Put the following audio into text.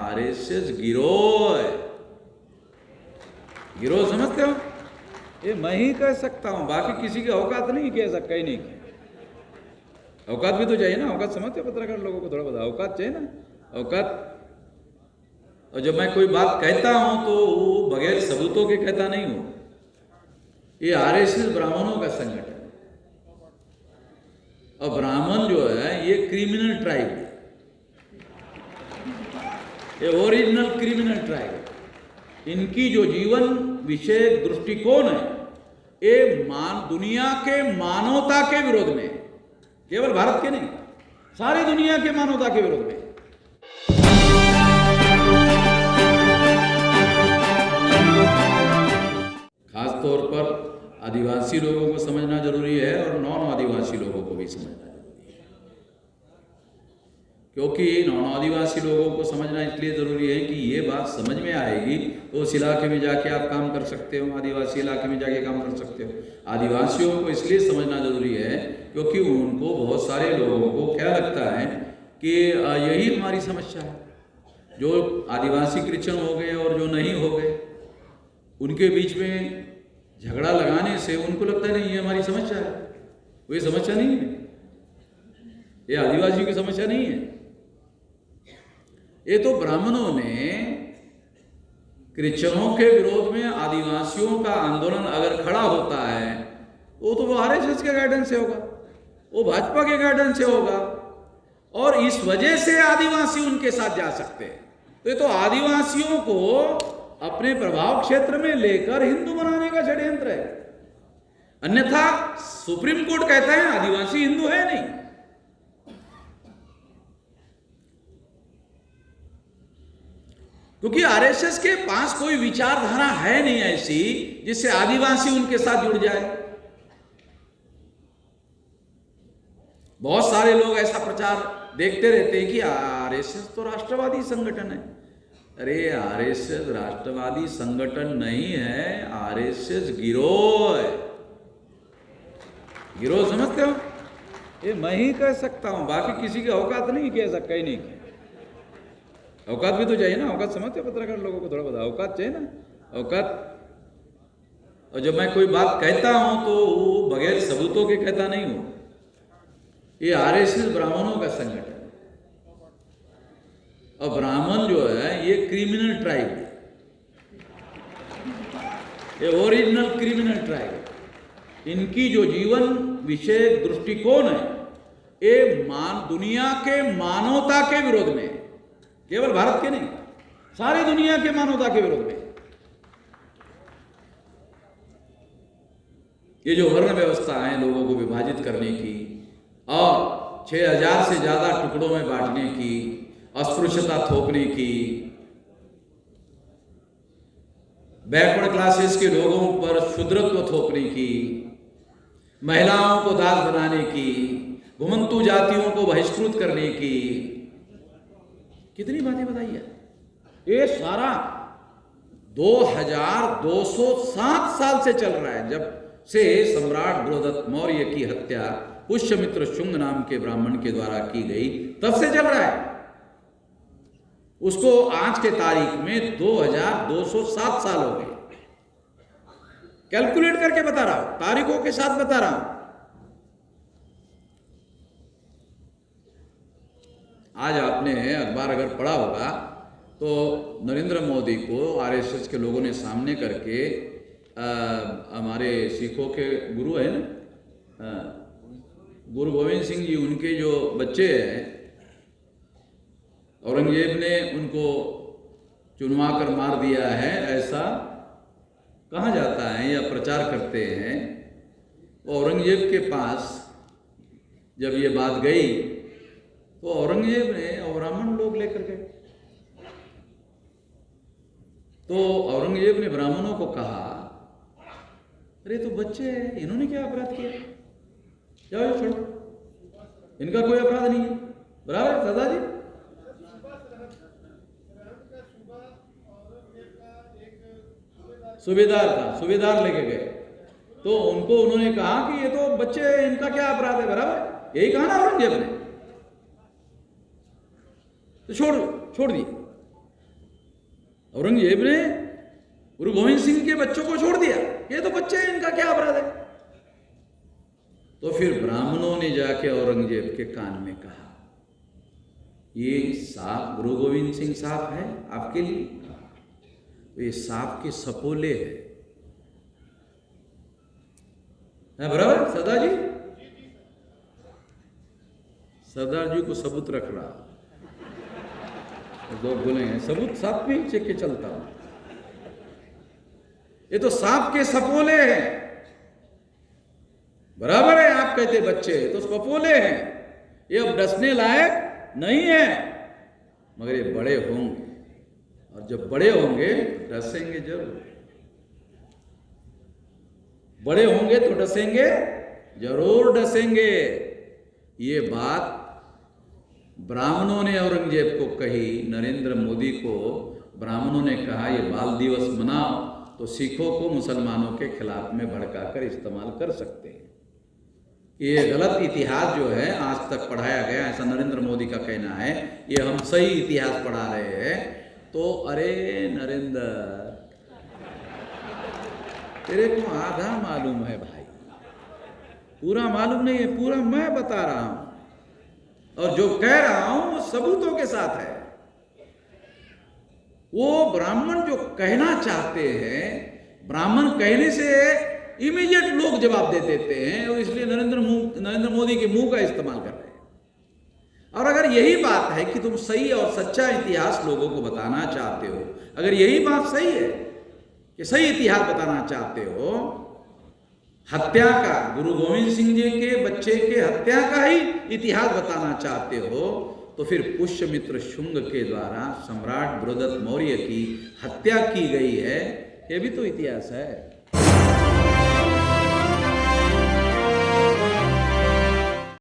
RSS गिरोह है। गिरोह समझते हो? ये मैं ही कह सकता हूं, बाकी किसी की औकात नहीं कि ऐसा कहीं नहीं किया। औकात भी तो चाहिए ना, औकात समझते हो पत्रकार लोगों को? थोड़ा बहुत औकात चाहिए ना, औकात। और जब मैं कोई बात कहता हूं तो वो बगैर सबूतों के कहता नहीं हूं। ये आरएसएस ब्राह्मणों का संगठन है, और ब्राह्मण जो है ये क्रिमिनल ट्राइब है, ये ओरिजिनल क्रिमिनल ट्राइब है। इनकी जो जीवन विषय दृष्टिकोण है ये दुनिया के मानवता के विरोध में, केवल भारत के नहीं, सारी दुनिया के मानवता के विरोध में। खासतौर पर आदिवासी लोगों को समझना जरूरी है और नॉन आदिवासी लोगों को भी समझना जरूरी है, क्योंकि नॉन आदिवासी लोगों को समझना इसलिए ज़रूरी है कि ये बात समझ में आएगी तो उस इलाके में जाके आप काम कर सकते हो, आदिवासी इलाके में जाके काम कर सकते हो। आदिवासियों को इसलिए समझना ज़रूरी है क्योंकि उनको, बहुत सारे लोगों को क्या लगता है कि यही हमारी समस्या है। जो आदिवासी क्रिश्चियन हो गए और जो नहीं हो गए, उनके बीच में झगड़ा लगाने से उनको लगता है नहीं ये हमारी समस्या है। वो ये समस्या नहीं है, ये आदिवासियों की समस्या नहीं है। ये तो ब्राह्मणों ने क्रिश्चियनों के विरोध में आदिवासियों का आंदोलन अगर खड़ा होता है वो आरएसएस के गाइडेंस से होगा, वो भाजपा के गाइडेंस से होगा, और इस वजह से आदिवासी उनके साथ जा सकते हैं। तो ये तो आदिवासियों को अपने प्रभाव क्षेत्र में लेकर हिंदू बनाने का षड्यंत्र है। अन्यथा सुप्रीम कोर्ट कहता है आदिवासी हिंदू है नहीं। क्योंकि आरएसएस के पास कोई विचारधारा है नहीं ऐसी जिससे आदिवासी उनके साथ जुड़ जाए। बहुत सारे लोग ऐसा प्रचार देखते रहते हैं कि आरएसएस तो राष्ट्रवादी संगठन है। अरे आरएसएस राष्ट्रवादी संगठन नहीं है, आरएसएस गिरोह है। गिरोह समझते हो? ये मैं ही कह सकता हूं, बाकी किसी की औकात नहीं कि ऐसा कहीं नहीं किया। औकात भी तो चाहिए ना, औकात समझते हो पत्रकार लोगों को? थोड़ा बहुत औकात चाहिए ना, औकात। और जब मैं कोई बात कहता हूं तो वो बगैर सबूतों के कहता नहीं हूं। ये आरएसएस ब्राह्मणों का संगठन है, और ब्राह्मण जो है ये क्रिमिनल ट्राइब है, ये ओरिजिनल क्रिमिनल ट्राइब है। इनकी जो जीवन विषय दृष्टिकोण है ये दुनिया के मानवता के विरोध में, केवल भारत के नहीं, सारी दुनिया के मानवता के विरोध में। ये जो वर्ण व्यवस्था है लोगों को विभाजित करने की और 6000 से ज्यादा टुकड़ों में बांटने की, अस्पृश्यता थोपने की, बैकवर्ड क्लासेस के लोगों पर शूद्रत्व थोपने की, महिलाओं को दास बनाने की, घुमंतु जातियों को बहिष्कृत करने की, कितनी बातें बताई है। ये सारा 2207 साल से चल रहा है, जब से सम्राट बृहदत्त मौर्य की हत्या पुष्यमित्र शुंग नाम के ब्राह्मण के द्वारा की गई, तब से चल रहा है। उसको आज के तारीख में 2207 साल हो गए। कैलकुलेट करके बता रहा हूं, तारीखों के साथ बता रहा हूं। आज आपने अखबार अगर पढ़ा होगा तो नरेंद्र मोदी को आरएसएस के लोगों ने सामने करके, हमारे सिखों के गुरु है ना, गुरु गोविंद सिंह जी, उनके जो बच्चे हैं, औरंगजेब ने उनको चुनवा कर मार दिया है, ऐसा कहा जाता है या प्रचार करते हैं। औरंगजेब के पास जब ये बात गई तो औरंगजेब ने ब्राह्मण लोग लेकर गए, तो औरंगजेब ने ब्राह्मणों को कहा अरे तो बच्चे हैं, इन्होंने क्या अपराध किया, जाओ छोड़ो, इनका कोई अपराध नहीं है। बराबर दादाजी? सूबेदार था, सूबेदार लेके गए, तो उनको उन्होंने कहा कि ये तो बच्चे, इनका क्या अपराध है। बराबर यही कहा ना औरंगजेब ने, तो छोड़ दी। औरंगजेब ने गुरु गोविंद सिंह के बच्चों को छोड़ दिया, ये तो बच्चे हैं, इनका क्या अपराध है। तो फिर ब्राह्मणों ने जाके औरंगजेब के कान में कहा, ये सांप गुरु गोविंद सिंह साहब है आपके लिए, ये सांप के सपोले है बराबर। सरदार जी, सरदार जी को सबूत रख रहा, लोग बोलेंगे सबूत साथ में चेक के चलता हूं, ये तो सांप के सपोले हैं, बराबर है। आप कहते बच्चे तो सपोले हैं, ये अब डसने लायक नहीं है, मगर ये बड़े होंगे, और जब बड़े होंगे तो डसेंगे जरूर, बड़े होंगे तो डसेंगे जरूर डसेंगे। ये बात ब्राह्मणों ने औरंगजेब को कही, नरेंद्र मोदी को ब्राह्मणों ने कहा ये बाल दिवस मनाओ तो सिखों को मुसलमानों के खिलाफ में भड़काकर इस्तेमाल कर सकते हैं। ये गलत इतिहास जो है आज तक पढ़ाया गया, ऐसा नरेंद्र मोदी का कहना है, ये हम सही इतिहास पढ़ा रहे हैं। तो अरे नरेंद्र, तेरे को आधा मालूम है भाई, पूरा मालूम नहीं है, पूरा मैं बता रहा हूं, और जो कह रहा हूं वो सबूतों के साथ है। वो ब्राह्मण जो कहना चाहते हैं, ब्राह्मण कहने से इमीडिएट लोग जवाब दे देते हैं, और इसलिए नरेंद्र मोदी के मुंह का इस्तेमाल कर रहे हैं। और अगर यही बात है कि तुम सही और सच्चा इतिहास लोगों को बताना चाहते हो, अगर यही बात सही है कि सही इतिहास बताना चाहते हो, हत्या का, गुरु गोविंद सिंह जी के बच्चे के हत्या का ही इतिहास बताना चाहते हो, तो फिर पुष्यमित्र शुंग के द्वारा सम्राट बृहदत्त मौर्य की हत्या की गई है, यह भी तो इतिहास है।